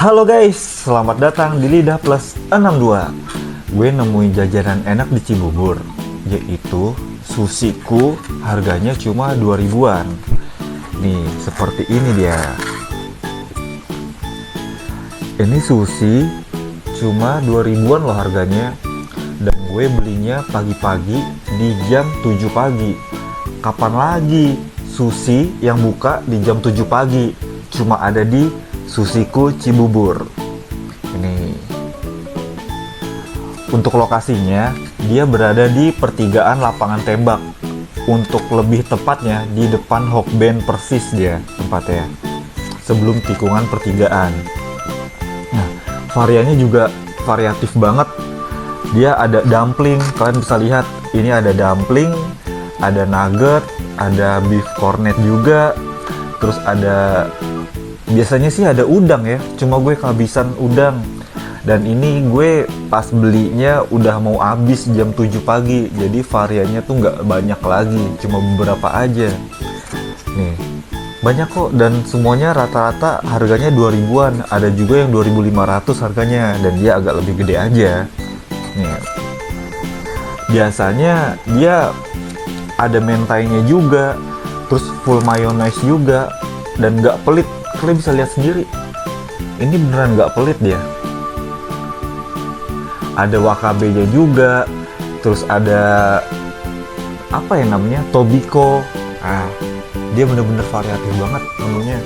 Halo guys, selamat datang di Lidah Plus 62. Gue nemuin jajanan enak di Cibubur, yaitu susiku, harganya cuma 2000-an. Nih, seperti ini dia. Ini sushi cuma 2000-an loh harganya. Dan gue belinya pagi-pagi di jam 7 pagi. Kapan lagi sushi yang buka di jam 7 pagi? Cuma ada di Susiku Cibubur. Ini untuk lokasinya, dia berada di pertigaan lapangan tembak. Untuk lebih tepatnya di depan Hokben persis dia tempatnya, sebelum tikungan pertigaan. Nah, variannya juga variatif banget. Dia ada dumpling, kalian bisa lihat. Ini ada dumpling, ada nugget, ada beef cornet juga. Terus ada, biasanya sih ada udang ya, cuma gue kehabisan udang. Dan ini gue pas belinya udah mau habis jam 7 pagi, jadi variannya tuh nggak banyak lagi, cuma beberapa aja. Nih, banyak kok, dan semuanya rata-rata harganya 2000-an. Ada juga yang 2500 harganya, dan dia agak lebih gede aja. Nih, biasanya dia ada mentainya juga, terus full mayonnaise juga, dan nggak pelit. Kalian bisa lihat sendiri, ini beneran nggak pelit dia. Ada wakabe-nya juga, terus ada apa ya namanya, tobiko. Dia bener-bener variatif banget menunya.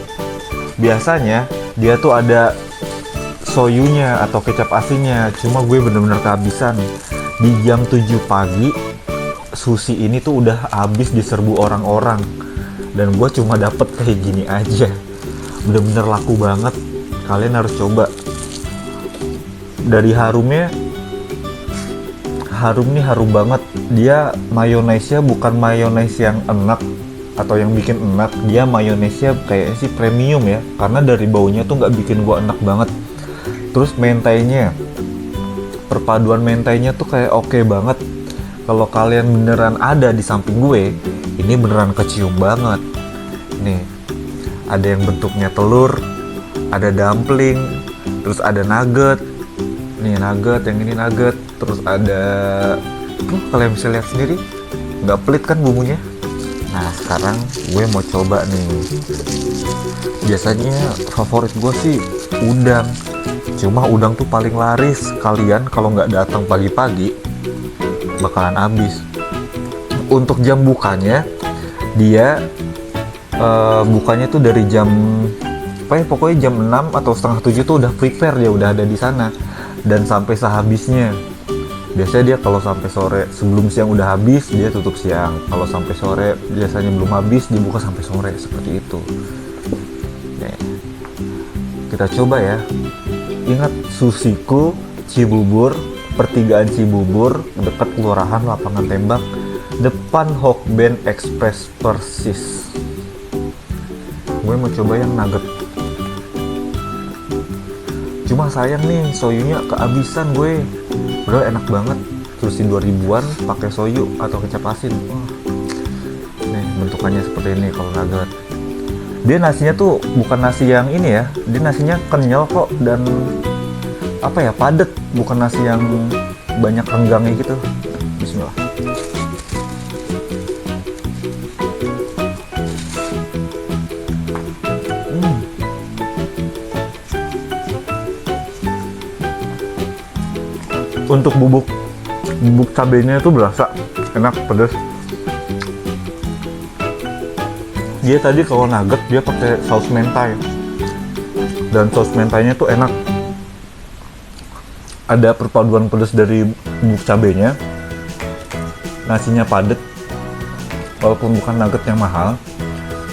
Biasanya dia tuh ada soyunya atau kecap asinnya, cuma gue bener-bener kehabisan. Di jam 7 pagi sushi ini tuh udah habis diserbu orang-orang, dan gue cuma dapet kayak gini aja. Bener-bener laku banget, kalian harus coba. Dari harumnya, harum banget. Dia mayonaise-nya bukan mayonaise yang enak atau yang bikin enak, dia mayonaise-nya kayaknya sih premium ya, karena dari baunya tuh nggak bikin gua enak banget. Terus mentainya, perpaduan mentainya tuh kayak oke banget. Kalau kalian beneran ada di samping gue, ini beneran kecium banget. Nih, ada yang bentuknya telur, ada dumpling, terus ada nugget. Nih nugget, yang ini nugget, terus ada kalian bisa lihat sendiri, nggak pelit kan bumbunya. Nah, sekarang gue mau coba nih. Biasanya favorit gue sih udang, cuma udang tuh paling laris. Kalian kalau nggak datang pagi-pagi bakalan habis. Untuk jam bukanya, dia bukanya tuh dari jam pokoknya jam 6 atau setengah 7 tuh udah prepare, dia udah ada di sana, dan sampai sehabisnya. Biasanya dia kalau sampai sore, sebelum siang udah habis, dia tutup siang. Kalau sampai sore biasanya belum habis, dibuka sampai sore, seperti itu. Nih, kita coba ya. Ingat, Susiku Cibubur, pertigaan Cibubur, dekat kelurahan lapangan tembak, depan Hokben Express persis. Gue mau coba yang nugget, cuma sayang nih soyunya kehabisan gue. Udah enak banget, terusin 2000-an pakai soyu atau kecap asin. Nih bentukannya seperti ini kalau nugget. Dia nasinya tuh bukan nasi yang ini ya, dia nasinya kenyal kok, dan apa ya, padet, bukan nasi yang banyak renggangnya gitu. Bismillah. Untuk bubuk cabenya itu berasa enak, pedas. Dia tadi kalau nugget dia pakai saus mentai, dan saus mentainya tuh enak. Ada perpaduan pedas dari bubuk cabenya, nasinya padat, walaupun bukan nugget yang mahal,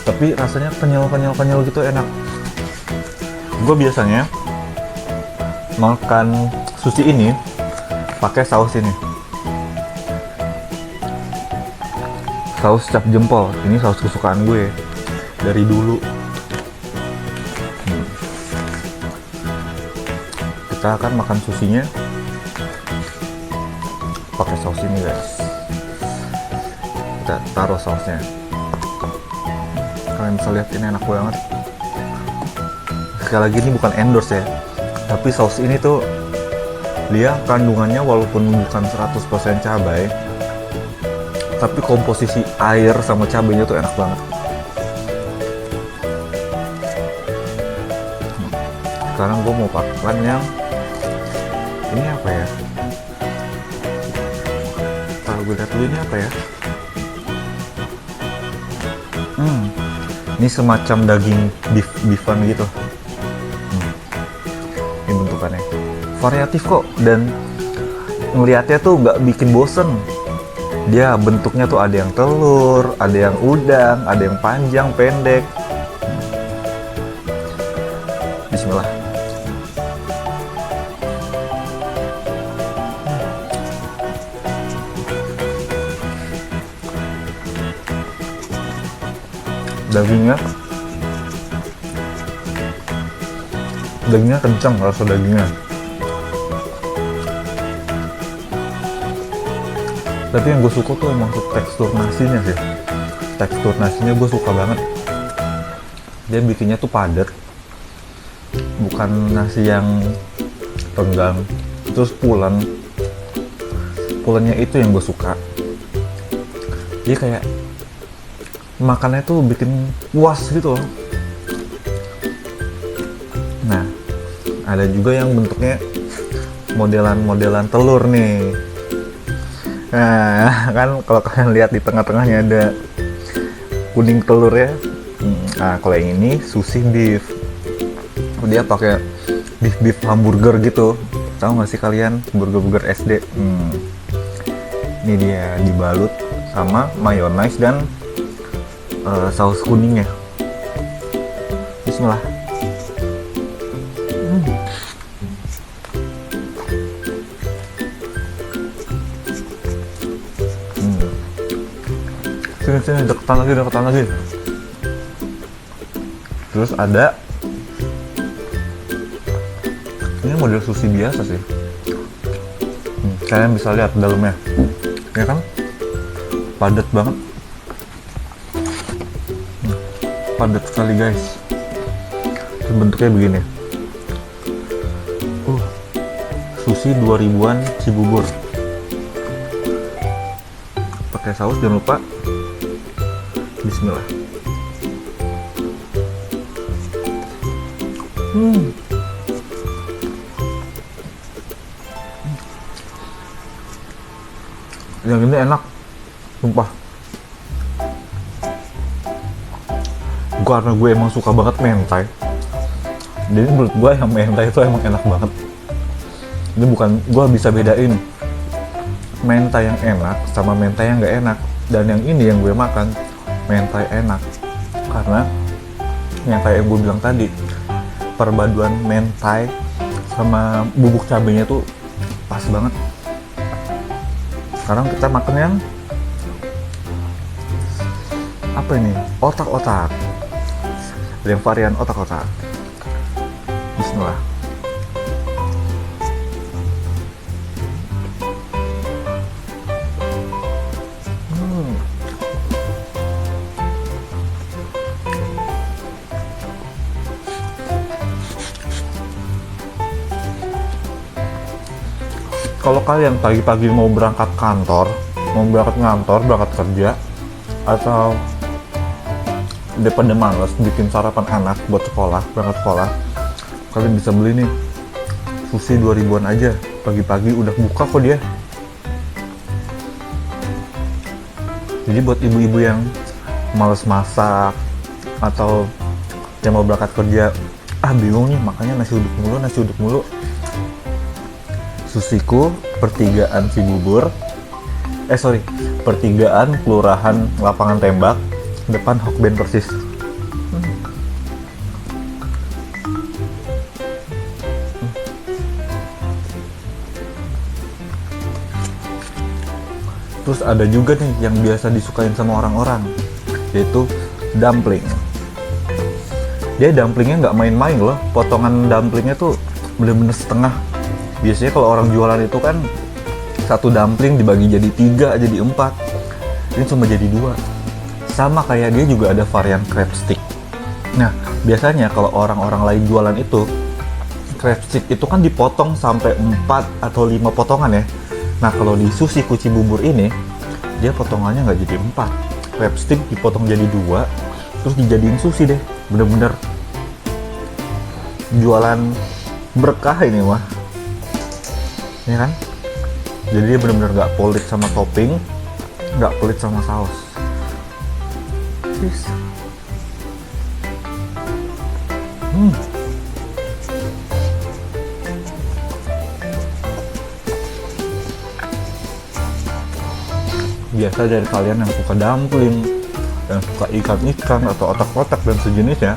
tapi rasanya kenyal gitu, enak. Gue biasanya makan sushi ini pakai saus ini, saus cap jempol. Ini saus kesukaan gue dari dulu. Kita akan makan sushinya pakai saus ini guys. Kita taruh sausnya, kalian bisa lihat ini enak banget. Sekali lagi, ini bukan endorse ya, Tapi saus ini tuh dia kandungannya walaupun bukan 100% cabai, tapi komposisi air sama cabainya tuh enak banget. Sekarang gue mau makan yang ini apa ya? Kalau gue lihat dulu ini apa ya? Ini semacam daging beefan gitu. Ini bentukannya variatif kok, dan ngelihatnya tuh nggak bikin bosen. Dia bentuknya tuh ada yang telur, ada yang udang, ada yang panjang, pendek. Bismillah. Dagingnya kencang, rasa dagingnya. Tapi yang gue suka tuh emang tekstur nasinya sih. Tekstur nasinya gue suka banget. Dia bikinnya tuh padat, bukan nasi yang renggang terus pulen. Pulennya itu yang gue suka. Dia kayak makannya tuh bikin puas gitu loh. Nah, ada juga yang bentuknya modelan telur nih. Nah, kan kalau kalian lihat di tengah-tengahnya ada kuning telur ya. Nah, kalau yang ini sushi beef. Dia pakai beef hamburger gitu. Tahu nggak sih kalian burger SD? Ini dia dibalut sama mayonaise dan saus kuningnya. Bismillah. Sini deketan lagi. Terus ada ini model sushi biasa sih. Kalian bisa lihat dalamnya, ya kan? Padat banget. Padat sekali guys. Terus bentuknya begini. Sushi 2000-an Cibubur. Pakai saus, jangan lupa. Bismillah. Yang ini enak, sumpah. Karena gue emang suka banget mentai, jadi menurut gue yang mentai itu emang enak banget. Ini bukan, gue bisa bedain mentai yang enak sama mentai yang nggak enak. Dan yang ini yang gue makan mentai enak karena yang kayak gue bilang tadi, perpaduan mentai sama bubuk cabenya tuh pas banget. Sekarang kita makan yang apa ini? Otak-otak. Ada yang varian otak-otak. Bismillah. Kalau kalian pagi-pagi mau berangkat kantor, berangkat kerja, atau daripada males bikin sarapan enak buat berangkat sekolah, kalian bisa beli nih sushi 2000-an aja. Pagi-pagi udah buka kok dia. Jadi buat ibu-ibu yang males masak atau yang mau berangkat kerja, bingung nih makanya nasi uduk mulu. Susiku pertigaan Cibubur, pertigaan Kelurahan Lapangan Tembak, depan Hokben persis. Terus ada juga nih yang biasa disukain sama orang-orang, yaitu dumpling. Dia dumplingnya nggak main-main loh, potongan dumplingnya tuh bener-bener setengah. Biasanya kalau orang jualan itu kan satu dumpling dibagi jadi 3, jadi 4. Ini cuma jadi 2. Sama kayak dia juga ada varian crab stick. Nah, biasanya kalau orang-orang lain jualan itu crab stick itu kan dipotong sampai 4 atau 5 potongan ya. Nah kalau di sushi kuci bubur ini dia potongannya nggak jadi 4, crab stick dipotong jadi 2, terus dijadiin sushi deh. Bener-bener jualan berkah ini mah, ini kan. Jadi dia bener-bener nggak pelit sama topping, nggak pelit sama saus. Cheers. Biasa dari kalian yang suka dumpling, yang suka ikan-ikan atau otak-otak dan sejenisnya,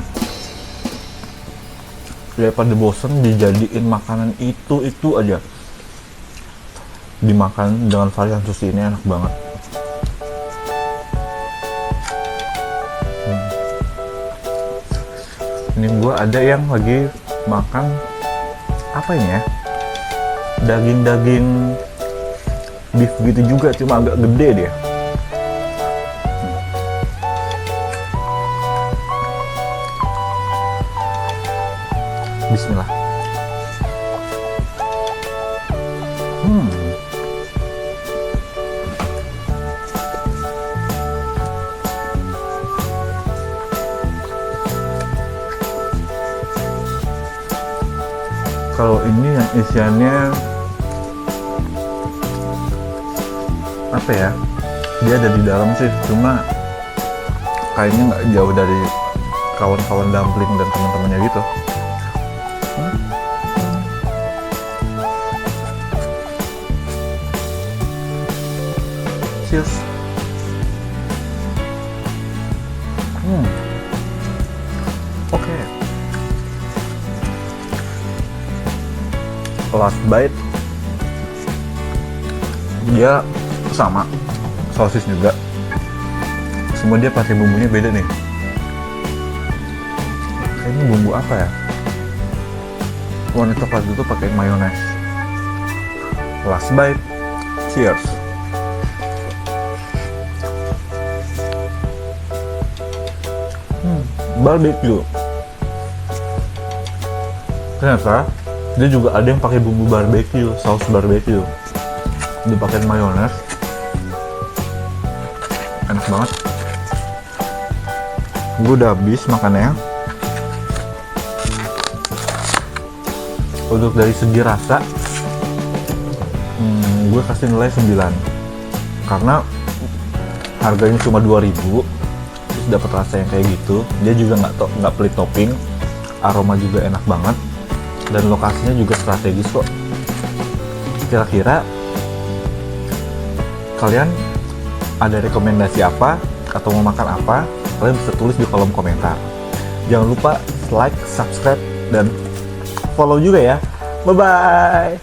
daripada bosen dijadiin makanan itu aja, dimakan dengan varian sushi ini enak banget. Ini gue ada yang lagi makan apa ini ya, daging beef gitu juga, cuma agak gede dia. Bismillah. Kalau ini yang isiannya apa ya? Dia ada di dalam sih, cuma kayaknya nggak jauh dari kawan-kawan dumpling dan teman-temannya gitu. Cheers. Oke. Last bite, dia sama sosis juga, semua dia pakai bumbunya beda nih. Ini bumbu apa ya? Warna coklat itu pakai mayones. Last bite, cheers. Barbecue. Ternyata dia juga ada yang pakai bumbu barbecue, saus barbecue. Dia pakai mayones. Enak banget. Gue udah habis makannya. Untuk dari segi rasa, gue kasih nilai 9 karena harganya cuma 2.000, terus dapat rasa yang kayak gitu. Dia juga nggak pelit topping, aroma juga enak banget, dan lokasinya juga strategis kok. Kira-kira kalian ada rekomendasi apa atau mau makan apa? Kalian bisa tulis di kolom komentar. Jangan lupa like, subscribe, dan follow juga ya. Bye bye.